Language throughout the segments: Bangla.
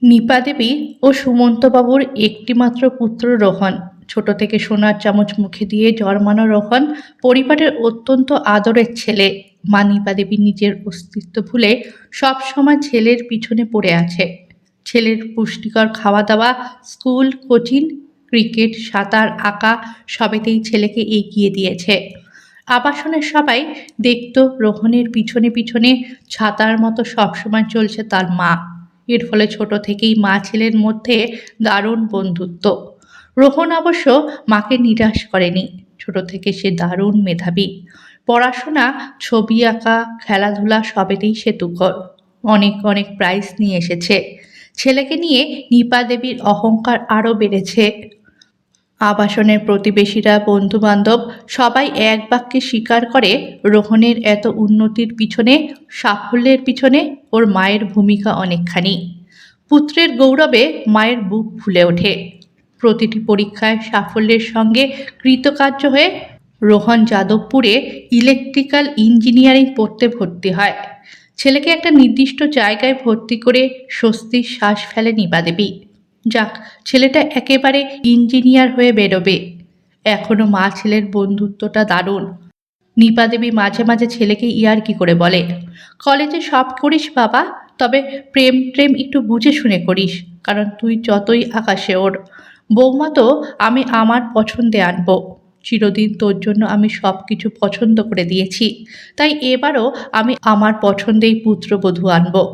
নিপা দেবী ও সুমন্তবাবুর একটিমাত্র পুত্র রোহন। ছোট থেকে সোনার চামচ মুখে দিয়ে জন্মানো রোহন পরিবারের অত্যন্ত আদরের ছেলে। মা নিপা দেবী নিজের অস্তিত্ব ভুলে সবসময় ছেলের পিছনে পড়ে আছে। ছেলের পুষ্টিকর খাওয়া দাওয়া, স্কুল, কোচিং, ক্রিকেট, সাঁতার, আঁকা সবেতেই ছেলেকে এগিয়ে দিয়েছে। আবাসনের সবাই দেখত রোহনের পিছনে পিছনে ছাতার মতো সবসময় চলছে তার মা। এর ফলে ছোট থেকেই মা ছেলের মধ্যে দারুণ বন্ধুত্ব। রোহন অবশ্য মাকে নিরাশ করেনি। ছোট থেকে সে দারুণ মেধাবী। পড়াশোনা, ছবি আঁকা, খেলাধুলা সবেতেই সে তুখর। অনেক অনেক প্রাইজ নিয়ে এসেছে। ছেলেকে নিয়ে নিপা দেবীর অহংকার আরও বেড়েছে। আবাসনের প্রতিবেশীরা, বন্ধুবান্ধব সবাই এক বাক্যে স্বীকার করে রোহনের এত উন্নতির পিছনে, সাফল্যের পিছনে ওর মায়ের ভূমিকা অনেকখানি। পুত্রের গৌরবে মায়ের বুক ফুলে ওঠে। প্রতিটি পরীক্ষায় সাফল্যের সঙ্গে কৃতকার্য হয়ে রোহন যাদবপুরে ইলেকট্রিক্যাল ইঞ্জিনিয়ারিং পড়তে ভর্তি হয়। ছেলেকে একটা নির্দিষ্ট জায়গায় ভর্তি করে স্বস্তির শ্বাস ফেলে নিপা দেবী। যাক, ছেলেটা একেবারে ইঞ্জিনিয়ার হয়ে বেরোবে। এখনো মা ছেলের বন্ধুত্বটা দারুণ। নিপা দেবী মাঝে মাঝে ছেলেকে ইয়ার্কি করে বলে, কলেজে সব করিস বাবা, তবে প্রেম প্রেম একটু বুঝে শুনে করিস, কারণ তুই যতই আকাশে ওর। বৌমা তো আমি আমার পছন্দে আনবো। চিরদিন তোর জন্য আমি সব কিছু পছন্দ করে দিয়েছি, তাই এবারও আমি আমার পছন্দেই পুত্রবধূ আনবো।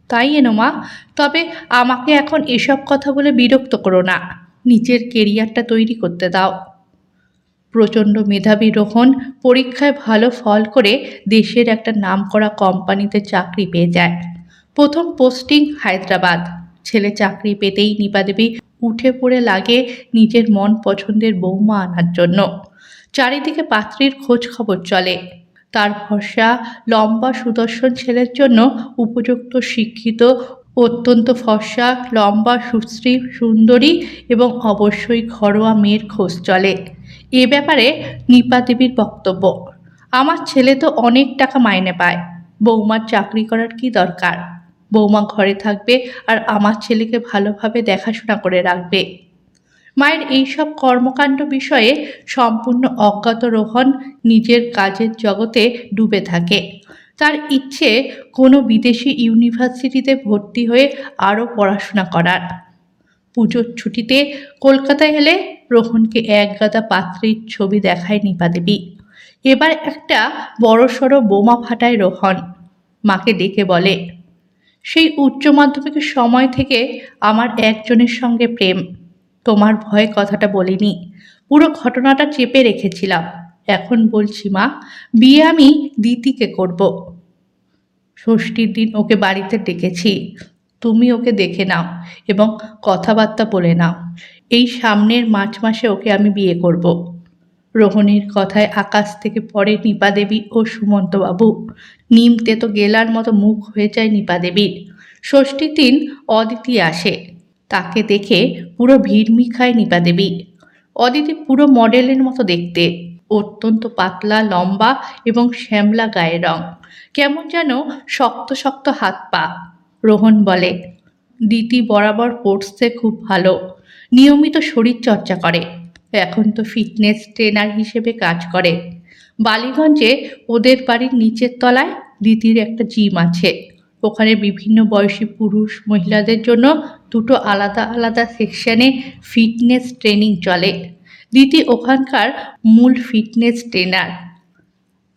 তাই এনো মা, তবে আমাকে এখন এসব কথা বলে বিরক্ত করো না। নিজের কেরিয়ারটা তৈরি করতে দাও। প্রচণ্ড মেধাবী রোহন পরীক্ষায় ভালো ফল করে দেশের একটা নামকরা কোম্পানিতে চাকরি পেয়ে যায়। প্রথম পোস্টিং হায়দ্রাবাদ। ছেলে চাকরি পেতেই নিপা দেবী উঠে পড়ে লাগে নিজের মন পছন্দের বৌমা আনার জন্য। চারিদিকে পাত্রীর খোঁজ খবর চলে। তার ভরসা লম্বা সুদর্শন ছেলের জন্য উপযুক্ত, শিক্ষিত, অত্যন্ত ফর্সা, লম্বা, সুশ্রী, সুন্দরী এবং অবশ্যই ঘরোয়া মেয়ের খোঁজ চলে। এ ব্যাপারে নিপা দেবীর বক্তব্য, আমার ছেলে তো অনেক টাকা মাইনে পায়, বৌমার চাকরি করার কি দরকার। বৌমা ঘরে থাকবে আর আমার ছেলেকে ভালোভাবে দেখাশোনা করে রাখবে। মায়ের এইসব কর্মকাণ্ড বিষয়ে সম্পূর্ণ অজ্ঞাত রোহন নিজের কাজের জগতে ডুবে থাকে। তার ইচ্ছে কোনো বিদেশি ইউনিভার্সিটিতে ভর্তি হয়ে আরও পড়াশোনা করার। পুজোর ছুটিতে কলকাতায় এলে রোহনকে একগাদা পাত্রীর ছবি দেখায় নিপা দেবী। এবার একটা বড়সড় বোমা ফাটায় রোহন। মাকে ডেকে বলে, সেই উচ্চ মাধ্যমিকের সময় থেকে আমার একজনের সঙ্গে প্রেম। তোমার ভয়ে কথাটা বলিনি, পুরো ঘটনাটা চেপে রেখেছিলাম। এখন বলছি মা, বিয়ে আমি দিতিকে করব। ষষ্ঠীর দিন ওকে বাড়িতে ডেকেছি। তুমি ওকে দেখে নাও এবং কথাবার্তা বলে নাও। এই সামনের মার্চ মাসে ওকে আমি বিয়ে করব। রোহণীর কথায় আকাশ থেকে পড়ে নিপা দেবী ও সুমন্তবাবু। নিম তেতো গেলার মতো মুখ হয়ে যায় নিপা দেবীর। ষষ্ঠীর দিন অদিতি আসে। তাকে দেখে পুরো ভিড়মি খায় নিপা দেবী। অদিতি পুরো মডেলের মতো দেখতে, অত্যন্ত পাতলা, লম্বা এবং শ্যামলা গায়ের রং, কেমন যেন শক্ত শক্ত হাত পা। রোহন বলে, দিতি বরাবর পড়ছে খুব ভালো, নিয়মিত শরীর চর্চা করে, এখন তো ফিটনেস ট্রেনার হিসেবে কাজ করে। বালিগঞ্জে ওদের বাড়ির নিচের তলায় দিদির একটা জিম আছে। ওখানে বিভিন্ন বয়সী পুরুষ মহিলাদের জন্য দুটো আলাদা আলাদা সেকশনে ফিটনেস ট্রেনিং চলে। দিদি ওখানকার মূল ফিটনেস ট্রেনার।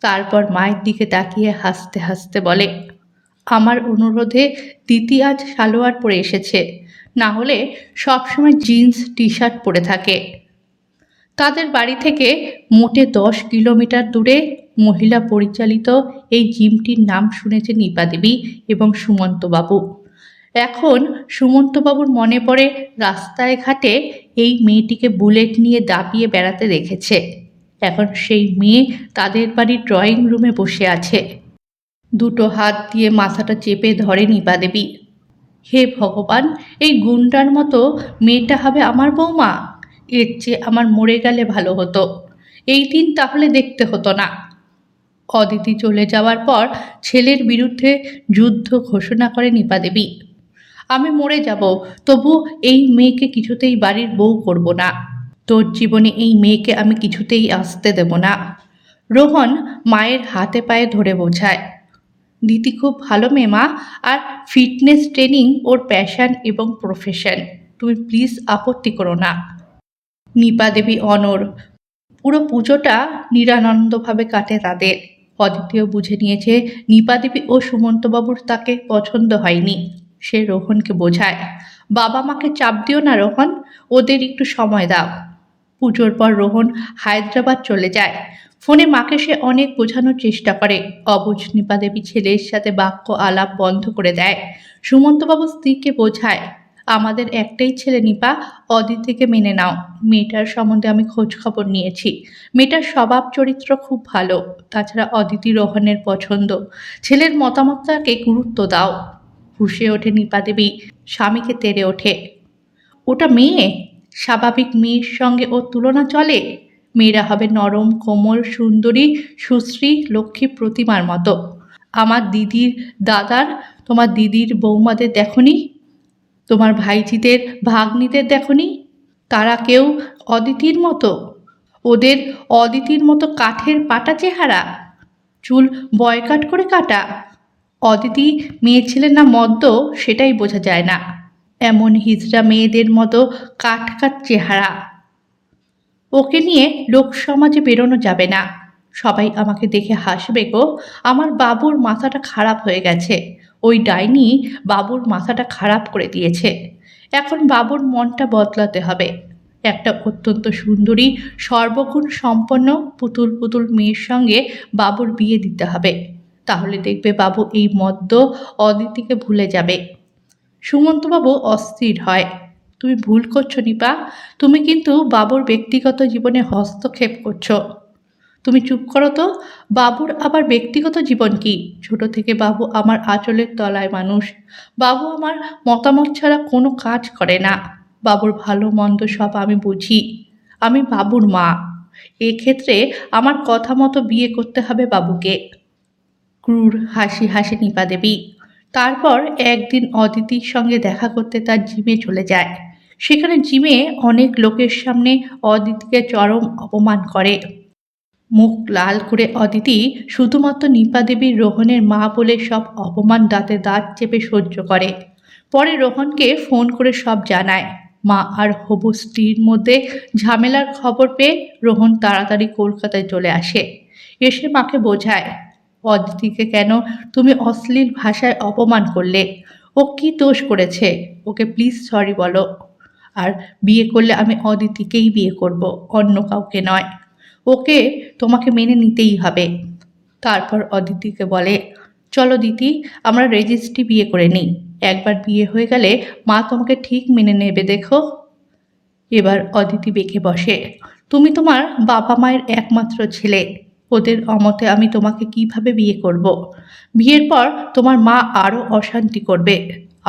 তারপর মায়ের দিকে তাকিয়ে হাসতে হাসতে বলে, আমার অনুরোধে দিদি আজ সালোয়ার পরে এসেছে, না হলে সবসময় জিন্স টি শার্ট পরে থাকে। তাদের বাড়ি থেকে মোটে 10 কিলোমিটার দূরে মহিলা পরিচালিত এই জিমটির নাম শুনেছে নিপা দেবী এবং সুমন্তবাবু। এখন সুমন্তবাবুর মনে পড়ে রাস্তায় ঘাটে এই মেয়েটিকে বুলেট নিয়ে দাপিয়ে বেড়াতে দেখেছে। এখন সেই মেয়ে তাদের বাড়ির ড্রয়িং রুমে বসে আছে। দুটো হাত দিয়ে মাথাটা চেপে ধরে নিপা দেবী। হে ভগবান, এই গুন্ডার মতো মেয়েটা হবে আমার বৌমা? এর চেয়ে আমার মরে গেলে ভালো হতো, এই দিন তাহলে দেখতে হতো না। অদিতি চলে যাওয়ার পর ছেলের বিরুদ্ধে যুদ্ধ ঘোষণা করে নিপা দেবী। আমি মরে যাব, তবু এই মেয়েকে কিছুতেই বাড়ির বউ করব না। তোর জীবনে এই মেয়েকে আমি কিছুতেই আসতে দেব না। রোহন মায়ের হাতে পায়ে ধরে বোঝায়, দিদি খুব ভালো মেয়ে মা, আর ফিটনেস ট্রেনিং ওর প্যাশন এবং প্রফেশন। তুমি প্লিজ আপত্তি করো না। নিপা দেবী অনড়। পুরো পুজোটা নিরানন্দভাবে কাটে তাদের। অদিতিও বুঝে নিয়েছে নিপা দেবী ও সুমন্তবাবুর তাকে পছন্দ হয়নি। সে রোহনকে বোঝায়, বাবা মাকে চাপ দিও না রোহন, ওদের একটু সময় দাও। পুজোর পর রোহন হায়দ্রাবাদ চলে যায়। ফোনে মাকে সে অনেক বোঝানোর চেষ্টা করে। অবুঝ নিপা দেবী ছেলের সাথে বাক্য আলাপ বন্ধ করে দেয়। সুমন্তবাবু স্ত্রীকে বোঝায়, আমাদের একটাই ছেলে নিপা, অদিতিকে মেনে নাও। মেয়েটার সম্বন্ধে আমি খোঁজ খবর নিয়েছি। মেয়েটার স্বভাব চরিত্র খুব ভালো। তাছাড়া অদিতি রোহনের পছন্দ। ছেলের মতামতটাকে গুরুত্ব দাও। ফুঁসে ওঠে নিপা দেবী, স্বামীকে তেড়ে ওঠে। ওটা মেয়ে, স্বাভাবিক মেয়ের সঙ্গে ওর তুলনা চলে? মেয়েরা হবে নরম কোমল সুন্দরী সুশ্রী লক্ষ্মী প্রতিমার মতো। আমার দিদির দাদার, তোমার দিদির বৌমাদের দেখনি? তোমার ভাইজিদের ভাগ্নিদের দেখনি? তারা কেউ অদিতির মতো? ওদের অদিতির মতো কাঠের পাটা চেহারা, চুল বয়কাট করে কাটা। অদিতি মেয়ে ছিলেন না মদ্য সেটাই বোঝা যায় না। এমন হিজড়া মেয়েদের মতো কাঠ কাঠ চেহারা। ওকে নিয়ে লোক সমাজে বেরোনো যাবে না। সবাই আমাকে দেখে হাসবে গো। আমার বাবুর মাথাটা খারাপ হয়ে গেছে। ওই ডাইনি বাবুর মাথাটা খারাপ করে দিয়েছে। এখন বাবুর মনটা বদলাতে হবে। একটা অত্যন্ত সুন্দরী সর্বগুণ সম্পন্ন পুতুল পুতুল মেয়ের সঙ্গে বাবুর বিয়ে দিতে হবে। তাহলে দেখবে বাবু এই মদ্য অদিতিকে ভুলে যাবে। সুমন্তবাবু অস্থির হয়। তুমি ভুল করছো নিপা, তুমি কিন্তু বাবুর ব্যক্তিগত জীবনে হস্তক্ষেপ করছো। তুমি চুপ করো তো। বাবুর আবার ব্যক্তিগত জীবন কি? ছোট থেকে বাবু আমার আঁচলের তলায় মানুষ। বাবু আমার মতামত ছাড়া কোনো কাজ করে না। বাবুর ভালো মন্দ সব আমি বুঝি। আমি বাবুর মা। এক্ষেত্রে আমার কথা মতো বিয়ে করতে হবে বাবুকে। ক্রূর হাসি হাসি নিপা দেবী। তারপর একদিন অদিতির সঙ্গে দেখা করতে তার জিমে চলে যায়। সেখানে জিমে অনেক লোকের সামনে অদিতিকে চরম অপমান করে। মুখ লাল করে অদিতি শুধুমাত্র নিপা দেবীর রোহনের মা বলে সব অপমান দাঁতে দাঁত চেপে সহ্য করে। পরে রোহনকে ফোন করে সব জানায়। মা আর হবু স্ত্রীর মধ্যে ঝামেলার খবর পেয়ে রোহন তাড়াতাড়ি কলকাতায় চলে আসে। এসে মাকে বোঝায়, অদিতিকে কেন তুমি অশ্লীল ভাষায় অপমান করলে? ও কি দোষ করেছে? ওকে প্লিজ সরি বলো। আর বিয়ে করলে আমি অদিতিকেই বিয়ে করব, অন্য কাউকে নয়। ওকে তোমাকে মেনে নিতেই হবে। তারপর অদিতিকে বলে, চলো দিদি, আমরা রেজিস্ট্রি বিয়ে করে নিই। একবার বিয়ে হয়ে গেলে মা তোমাকে ঠিক মেনে নেবে দেখো। এবার অদিতি বেঁকে বসে, তুমি তোমার বাবা মায়ের একমাত্র ছেলে। ওদের অমতে আমি তোমাকে কিভাবে বিয়ে করব? বিয়ের পর তোমার মা আরও অশান্তি করবে,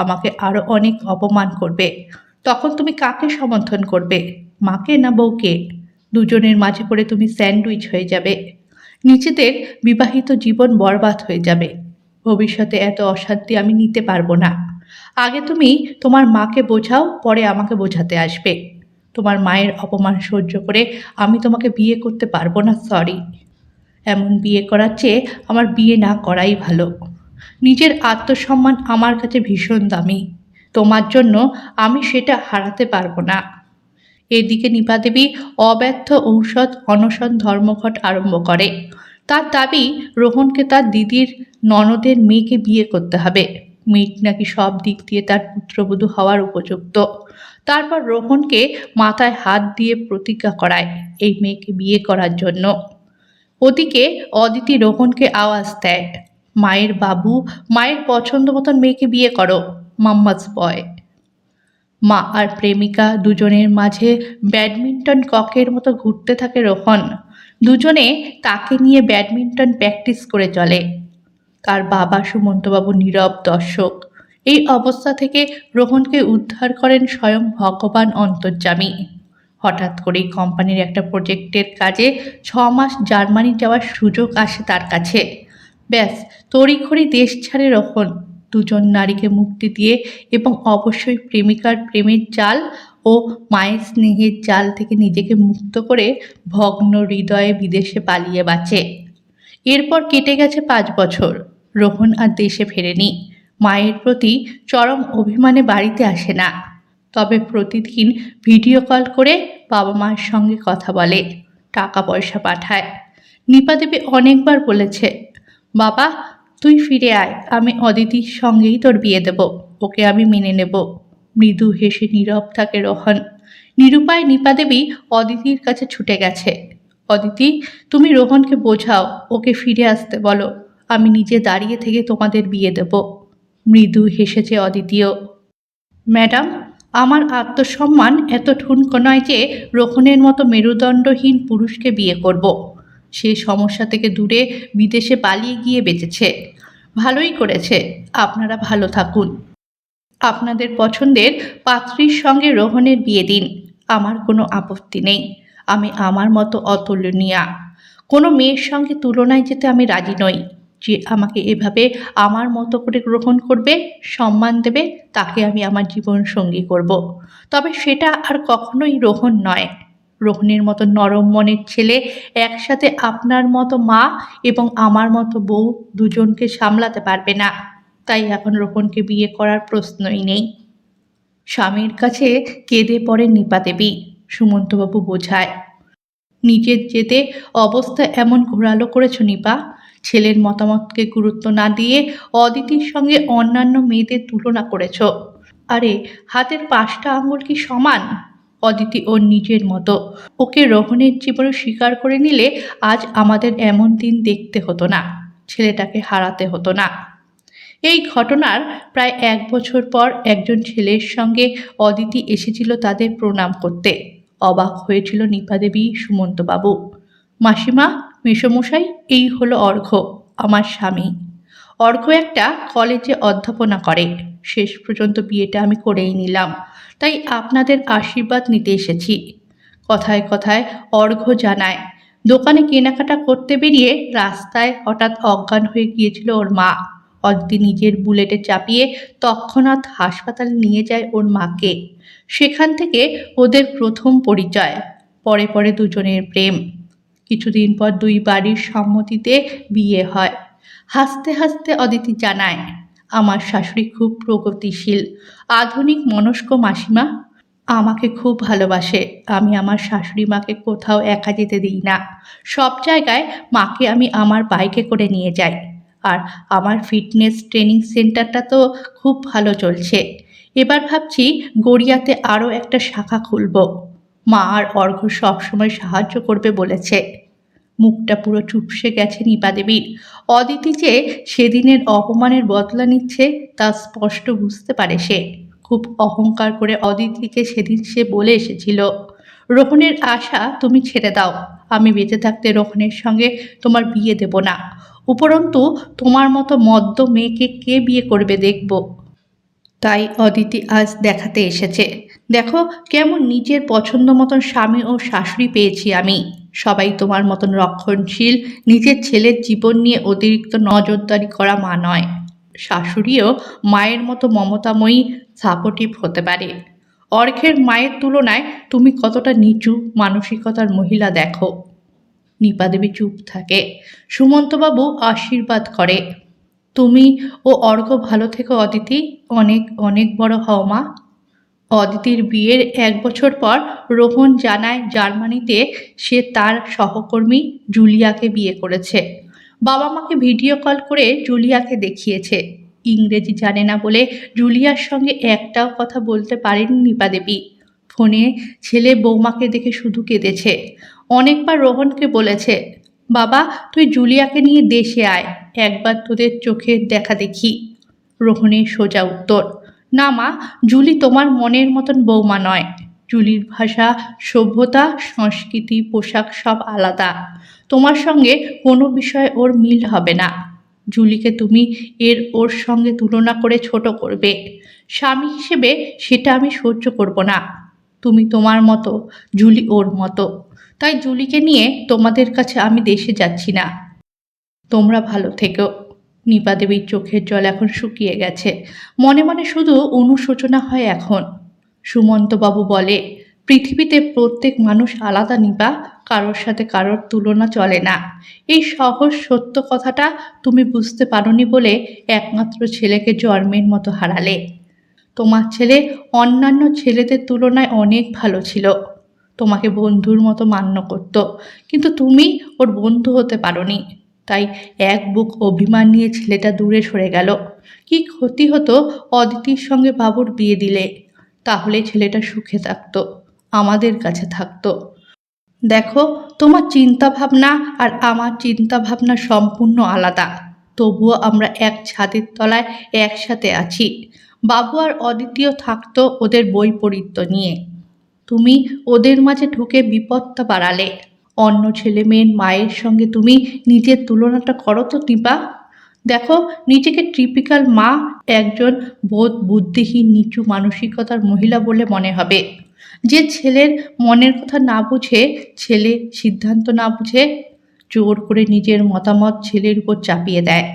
আমাকে আরও অনেক অপমান করবে। তখন তুমি কাকে সমর্থন করবে, মাকে না বউকে? দুজনের মাঝে পড়ে তুমি স্যান্ডউইচ হয়ে যাবে। নিজেদের বিবাহিত জীবন বরবাদ হয়ে যাবে। ভবিষ্যতে এত অশান্তি আমি নিতে পারবো না। আগে তুমি তোমার মাকে বোঝাও, পরে আমাকে বোঝাতে আসবে। তোমার মায়ের অপমান সহ্য করে আমি তোমাকে বিয়ে করতে পারবো না, সরি। এমন বিয়ে করার চেয়ে আমার বিয়ে না করাই ভালো। নিজের আত্মসম্মান আমার কাছে ভীষণ দামি। তোমার জন্য আমি সেটা হারাতে পারবো না। এদিকে নিপা দেবী অব্যর্থ ঔষধ অনশন ধর্মঘট আরম্ভ করে। তার দাবি রোহনকে তার দিদির ননদের মেয়েকে বিয়ে করতে হবে। মেয়েটি নাকি সব দিক দিয়ে তার পুত্রবধূ হওয়ার উপযুক্ত। তারপর রোহনকে মাথায় হাত দিয়ে প্রতিজ্ঞা করায় এই মেয়েকে বিয়ে করার জন্য। ওদিকে অদিতি রোহনকে আওয়াজ দেয়, মায়ের বাবু, মায়ের পছন্দ মতন মেয়েকে বিয়ে করো, মাম্মাস বয়। মা আর প্রেমিকা দুজনের মাঝে ব্যাডমিন্টন ককের মতো ঘুরতে থাকে রোহন। দুজনে তাকে নিয়ে ব্যাডমিন্টন প্র্যাকটিস করে চলে। তার বাবা সুমন্তবাবু নীরব দর্শক। এই অবস্থা থেকে রোহনকে উদ্ধার করেন স্বয়ং ভগবান অন্তর্যামী। হঠাৎ করেই কোম্পানির একটা প্রজেক্টের কাজে 6 মাস জার্মানি যাওয়ার সুযোগ আসে তার কাছে। ব্যাস তড়িঘড়ি দেশ ছাড়ে রোহন। দুজন নারীকে মুক্তি দিয়ে এবং অবশ্যই প্রেমিকার প্রেমের জাল ও মায়ের স্নেহের জাল থেকে নিজেকে মুক্ত করে ভগ্ন হৃদয়ে বিদেশে পালিয়ে বাঁচে। এরপর কেটে গেছে 5 বছর। রোহন আর দেশে ফেরেনি। মায়ের প্রতি চরম অভিমানে বাড়িতে আসে না, তবে প্রতিদিন ভিডিও কল করে বাবা মায়ের সঙ্গে কথা বলে, টাকা পয়সা পাঠায়। নিপা দেবী অনেকবার বলেছে, বাবা তুই ফিরে আয়, আমি অদিতির সঙ্গেই তোর বিয়ে দেব, ওকে আমি মেনে নেব। মৃদু হেসে নীরব থাকে রোহন। নিরুপায় নিপা দেবী অদিতির কাছে ছুটে গেছে। অদিতি, তুমি রোহনকে বোঝাও, ওকে ফিরে আসতে বলো, আমি নিজে দাঁড়িয়ে থেকে তোমাদের বিয়ে দেব। মৃদু হেসেছে অদিতিও। ম্যাডাম, আমার আত্মসম্মান এত ঠুনকো নয় যে রোহনের মতো মেরুদণ্ডহীন পুরুষকে বিয়ে করব। সে সমস্যা থেকে দূরে বিদেশে পালিয়ে গিয়ে বেঁচেছে, ভালোই করেছে। আপনারা ভালো থাকুন। আপনাদের পছন্দের পাত্রীর সঙ্গে রোহনের বিয়ে দিন, আমার কোনো আপত্তি নেই। আমি আমার মতো অতুলনীয়া কোনো মেয়ের সঙ্গে তুলনায় যেতে আমি রাজি নই। যে আমাকে এভাবে আমার মতো করে গ্রহণ করবে, সম্মান দেবে, তাকে আমি আমার জীবন সঙ্গী করব। তবে সেটা আর কখনোই রোহন নয়। রোহনের মতো নরম মনের ছেলে একসাথে আপনার মতো মা এবং আমার মতো বউ দুজনকে সামলাতে পারবে না। তাই এখন রোহনকে বিয়ে করার প্রশ্নই নেই। স্বামীর কাছে কেঁদে পড়ে নিপা দেবী। সুমন্তবাবু বোঝায়, নিজের জেদে অবস্থা এমন ঘোরালো করেছ নিপা। ছেলের মতামতকে গুরুত্ব না দিয়ে অদিতির সঙ্গে অন্যান্য মেয়েদের তুলনা করেছ। আরে হাতের 5টা আঙুল কি সমান? অদিতি ওর নিজের মতো, ওকে রোহনের জীবনে স্বীকার করে নিলে আজ আমাদের এমন দিন দেখতে হতো না, ছেলেটাকে হারাতে হতো না। এই ঘটনার প্রায় 1 বছর পর একজন ছেলের সঙ্গে অদিতি এসেছিল তাদের প্রণাম করতে। অবাক হয়েছিল নিপা দেবী, সুমন্তবাবু। মাসিমা, মেসোমশাই, এই হলো অর্ঘ্য, আমার স্বামী। অর্ঘ্য একটা কলেজে অধ্যাপনা করে। শেষ পর্যন্ত বিয়েটা আমি করেই নিলাম, তাই আপনাদের আশীর্বাদ নিতে এসেছি। কথায় কথায় অর্ঘ্য জানায়, দোকানে কেনাকাটা করতে বেরিয়ে রাস্তায় হঠাৎ অজ্ঞান হয়ে গিয়েছিল ওর মা। অদিতি নিজের বুলেটে চাপিয়ে তৎক্ষণাৎ হাসপাতালে নিয়ে যায় ওর মাকে। সেখান থেকে ওদের প্রথম পরিচয়, পরে পরে দুজনের প্রেম। কিছুদিন পর 2 বাড়ির সম্মতিতে বিয়ে হয়। হাসতে হাসতে অদিতি জানায়, আমার শাশুড়ি খুব প্রগতিশীল, আধুনিক মনস্ক মাসিমা। আমাকে খুব ভালোবাসে। আমি আমার শাশুড়ি মাকে কোথাও একা যেতে দিই না। সব জায়গায় মাকে আমি আমার বাইকে করে নিয়ে যাই। আর আমার ফিটনেস ট্রেনিং সেন্টারটা তো খুব ভালো চলছে। এবার ভাবছি গড়িয়াতে আরও একটা শাখা খুলব। মা আর অর্ঘ্য সবসময় সাহায্য করবে বলেছে। মুখটা পুরো চুপসে গেছে নিপা দেবীর। অদিতি যে সেদিনের অপমানের বদলা নিচ্ছে তা স্পষ্ট বুঝতে পারে সে। খুব অহংকার করে অদিতিকে সেদিন সে বলে এসেছিল, রোহনের আশা তুমি ছেড়ে দাও, আমি বেঁচে থাকতে রোহনের সঙ্গে তোমার বিয়ে দেব না। উপরন্তু তোমার মতো মদ্য মেয়েকে কে বিয়ে করবে দেখব। তাই অদিতি আজ দেখাতে এসেছে, দেখো কেমন নিজের পছন্দ মতন স্বামী ও শাশুড়ি পেয়েছি আমি। সবাই তোমার মতন রক্ষণশীল, নিজের ছেলের জীবন নিয়ে অতিরিক্ত নজরদারি করা মা নয়। শাশুড়িও মায়ের মতো মমতাময়ী, সাপোর্টিভ হতে পারে। অর্ঘ্যের মায়ের তুলনায় তুমি কতটা নিচু মানসিকতার মহিলা দেখো। নিপা দেবী চুপ থাকে। সুমন্তবাবু আশীর্বাদ করে, তুমি ও অর্ঘ্য ভালো থেকো অদিতি, অনেক অনেক বড় হও মা। অদিতির বিয়ের 1 বছর পর রোহন জানায় জার্মানিতে সে তার সহকর্মী জুলিয়াকে বিয়ে করেছে। বাবা মাকে ভিডিও কল করে জুলিয়াকে দেখিয়েছে। ইংরেজি জানে না বলে জুলিয়ার সঙ্গে একটাও কথা বলতে পারেনি নিপা দেবী। ফোনে ছেলে বৌমাকে দেখে শুধু কেঁদেছে। অনেকবার রোহনকে বলেছে, বাবা তুই জুলিয়াকে নিয়ে দেশে আয়, একবার তোদের চোখের দেখা দেখি। রোহনের সোজা উত্তর, না মা, জুলি তোমার মনের মতন বৌমা নয়। জুলির ভাষা, সভ্যতা, সংস্কৃতি, পোশাক সব আলাদা। তোমার সঙ্গে কোনো বিষয়ে ওর মিল হবে না। জুলিকে তুমি ওর সঙ্গে তুলনা করে ছোট করবে। স্বামী হিসেবে সেটা আমি সহ্য করব না। তুমি তোমার মতো, জুলি ওর মতো। তাই জুলিকে নিয়ে তোমাদের কাছে আমি দেশে যাচ্ছি না। তোমরা ভালো থেকো। নিপা দেবীর চোখের জল এখন শুকিয়ে গেছে। মনে মনে শুধু অনুশোচনা হয় এখন। সুমন্তবাবু বলে, পৃথিবীতে প্রত্যেক মানুষ আলাদা নিপা, কারোর সাথে কারোর তুলনা চলে না। এই সহজ সত্য কথাটা তুমি বুঝতে পারোনি বলে একমাত্র ছেলেকে জন্মের মতো হারালে। তোমার ছেলে অন্যান্য ছেলেদের তুলনায় অনেক ভালো ছিল, তোমাকে বন্ধুর মতো মান্য করত, কিন্তু তুমি ওর বন্ধু হতে পারোনি। তাই এক বুক অভিমান নিয়ে ছেলেটা দূরে সরে গেল। কি ক্ষতি হতো অদিতির সঙ্গে বাবুর বিয়ে দিলে? তাহলে ছেলেটা সুখে থাকতো, আমাদের কাছে থাকতো। দেখো, তোমার চিন্তা ভাবনা আর আমার চিন্তা ভাবনা সম্পূর্ণ আলাদা, তবুও আমরা এক ছাদের তলায় একসাথে আছি। বাবু আর অদ্বিতীয় থাকতো ওদের বৈপরীত্য নিয়ে, তুমি ওদের মাঝে ঢুকে বিপদটা বাড়ালে। অন্য ছেলে মেয়ের মায়ের সঙ্গে তুমি নিজের তুলনাটা করো তো নিপা। দেখো, নিজেকে টিপিক্যাল মা, একজন বোধ বুদ্ধিহীন নিচু মানসিকতার মহিলা বলে মনে হবে। যে ছেলের মনের কথা না বুঝে, ছেলে সিদ্ধান্ত না বুঝে, জোর করে নিজের মতামত ছেলের উপর চাপিয়ে দেয়।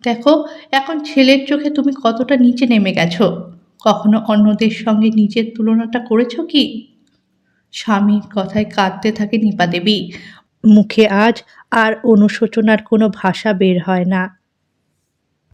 দেখো, এখন ছেলের চোখে তুমি কতটা নিচে নেমে গেছো। কখনো অন্যদের সঙ্গে নিজের তুলনাটা করেছো কি? স্বামীর কথায় কাঁদতে থাকে নিপা দেবী। মুখে আজ আর অনুশোচনার কোনো ভাষা বের হয় না।